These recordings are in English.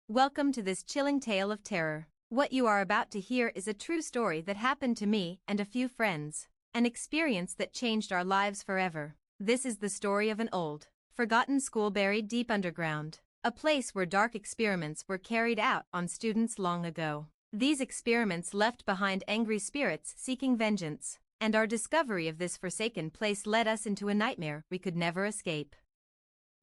Welcome to this chilling tale of terror. What you are about to hear is a true story that happened to me and a few friends, an experience that changed our lives forever. This is the story of an old, forgotten school buried deep underground, a place where dark experiments were carried out on students long ago. These experiments left behind angry spirits seeking vengeance, and our discovery of this forsaken place led us into a nightmare we could never escape.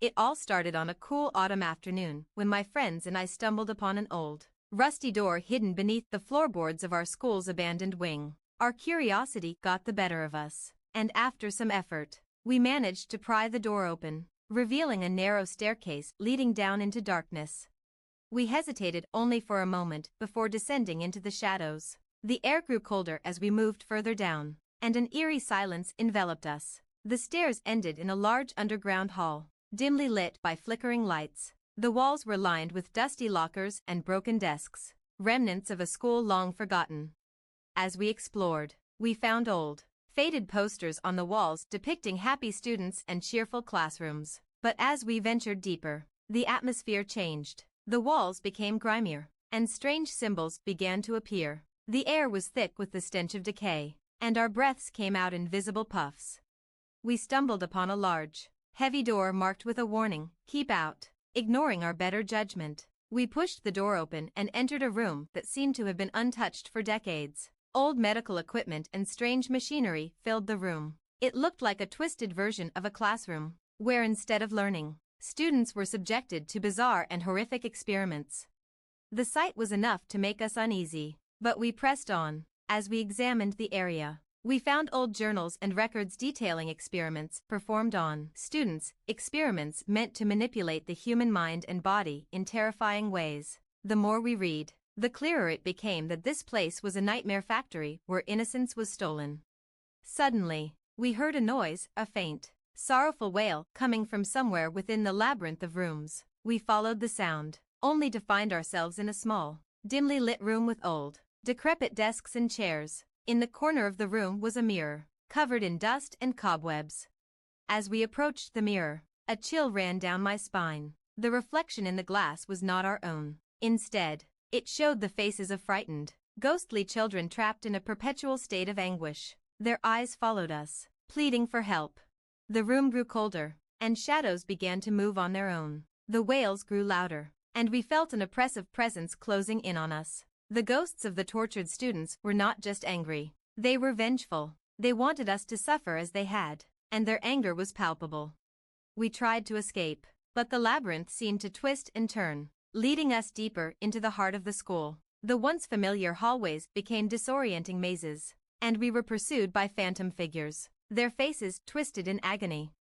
It all started on a cool autumn afternoon when my friends and I stumbled upon an old, rusty door hidden beneath the floorboards of our school's abandoned wing. Our curiosity got the better of us, and after some effort, we managed to pry the door open, revealing a narrow staircase leading down into darkness. We hesitated only for a moment before descending into the shadows. The air grew colder as we moved further down, and an eerie silence enveloped us. The stairs ended in a large underground hall, dimly lit by flickering lights. The walls were lined with dusty lockers and broken desks, remnants of a school long forgotten. As we explored, we found old, faded posters on the walls depicting happy students and cheerful classrooms. But as we ventured deeper, the atmosphere changed. The walls became grimier, and strange symbols began to appear. The air was thick with the stench of decay, and our breaths came out in visible puffs. We stumbled upon a large, heavy door marked with a warning, "Keep out." Ignoring our better judgment, we pushed the door open and entered a room that seemed to have been untouched for decades. Old medical equipment and strange machinery filled the room. It looked like a twisted version of a classroom, where instead of learning, students were subjected to bizarre and horrific experiments. The sight was enough to make us uneasy, but we pressed on. As we examined the area, we found old journals and records detailing experiments performed on students, experiments meant to manipulate the human mind and body in terrifying ways. The more we read, the clearer it became that this place was a nightmare factory where innocence was stolen. Suddenly, we heard a noise, a faint, sorrowful wail coming from somewhere within the labyrinth of rooms. We followed the sound, only to find ourselves in a small, dimly lit room with old, decrepit desks and chairs. In the corner of the room was a mirror, covered in dust and cobwebs. As we approached the mirror, a chill ran down my spine. The reflection in the glass was not our own. Instead, it showed the faces of frightened, ghostly children trapped in a perpetual state of anguish. Their eyes followed us, pleading for help. The room grew colder, and shadows began to move on their own. The wails grew louder, and we felt an oppressive presence closing in on us. The ghosts of the tortured students were not just angry. They were vengeful. They wanted us to suffer as they had, and their anger was palpable. We tried to escape, but the labyrinth seemed to twist and turn, leading us deeper into the heart of the school. The once familiar hallways became disorienting mazes, and we were pursued by phantom figures, their faces twisted in agony.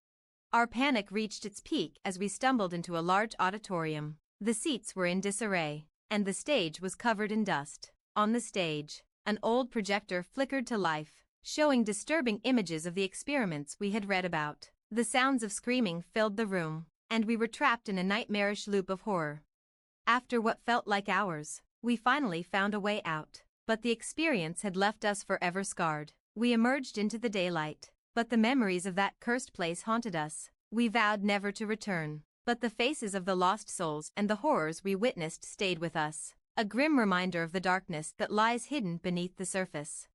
Our panic reached its peak as we stumbled into a large auditorium. The seats were in disarray, and the stage was covered in dust. On the stage, an old projector flickered to life, showing disturbing images of the experiments we had read about. The sounds of screaming filled the room, and we were trapped in a nightmarish loop of horror. After what felt like hours, we finally found a way out, but the experience had left us forever scarred. We emerged into the daylight, but the memories of that cursed place haunted us. We vowed never to return. But the faces of the lost souls and the horrors we witnessed stayed with us, a grim reminder of the darkness that lies hidden beneath the surface.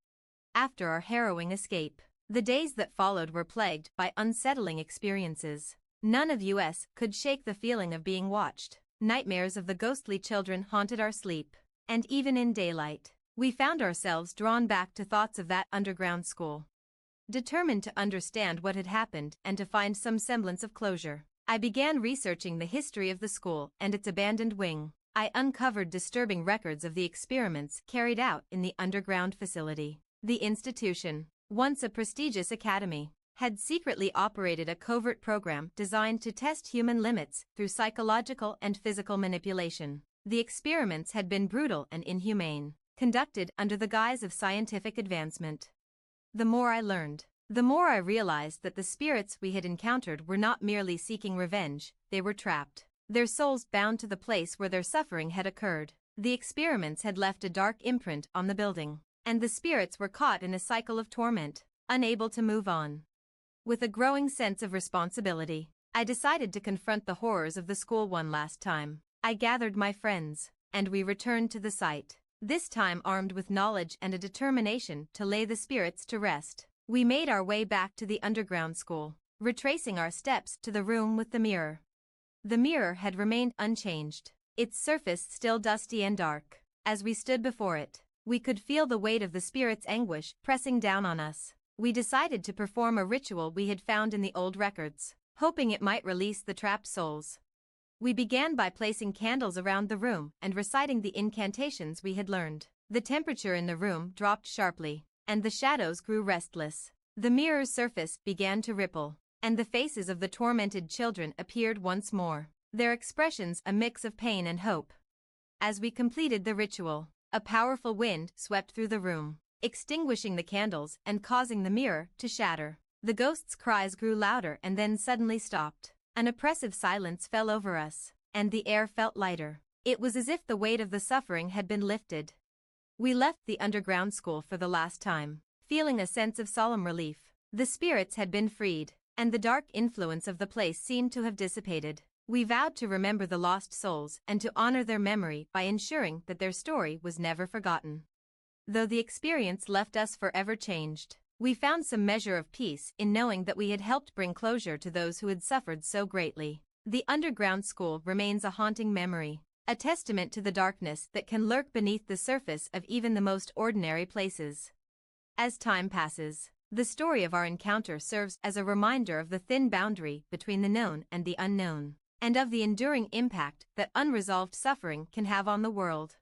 After our harrowing escape, the days that followed were plagued by unsettling experiences. None of us could shake the feeling of being watched. Nightmares of the ghostly children haunted our sleep, and even in daylight, we found ourselves drawn back to thoughts of that underground school. Determined to understand what had happened and to find some semblance of closure, I began researching the history of the school and its abandoned wing. I uncovered disturbing records of the experiments carried out in the underground facility. The institution, once a prestigious academy, had secretly operated a covert program designed to test human limits through psychological and physical manipulation. The experiments had been brutal and inhumane, conducted under the guise of scientific advancement. The more I learned, the more I realized that the spirits we had encountered were not merely seeking revenge, they were trapped, their souls bound to the place where their suffering had occurred. The experiments had left a dark imprint on the building, and the spirits were caught in a cycle of torment, unable to move on. With a growing sense of responsibility, I decided to confront the horrors of the school one last time. I gathered my friends, and we returned to the site, this time armed with knowledge and a determination to lay the spirits to rest. We made our way back to the underground school, retracing our steps to the room with the mirror. The mirror had remained unchanged, its surface still dusty and dark. As we stood before it, we could feel the weight of the spirit's anguish pressing down on us. We decided to perform a ritual we had found in the old records, hoping it might release the trapped souls. We began by placing candles around the room and reciting the incantations we had learned. The temperature in the room dropped sharply, and the shadows grew restless. The mirror's surface began to ripple, and the faces of the tormented children appeared once more, their expressions a mix of pain and hope. As we completed the ritual, a powerful wind swept through the room, extinguishing the candles and causing the mirror to shatter. The ghost's cries grew louder and then suddenly stopped. An oppressive silence fell over us, and the air felt lighter. It was as if the weight of the suffering had been lifted. We left the underground school for the last time, feeling a sense of solemn relief. The spirits had been freed, and the dark influence of the place seemed to have dissipated. We vowed to remember the lost souls and to honor their memory by ensuring that their story was never forgotten. Though the experience left us forever changed, we found some measure of peace in knowing that we had helped bring closure to those who had suffered so greatly. The underground school remains a haunting memory, a testament to the darkness that can lurk beneath the surface of even the most ordinary places. As time passes, the story of our encounter serves as a reminder of the thin boundary between the known and the unknown, and of the enduring impact that unresolved suffering can have on the world.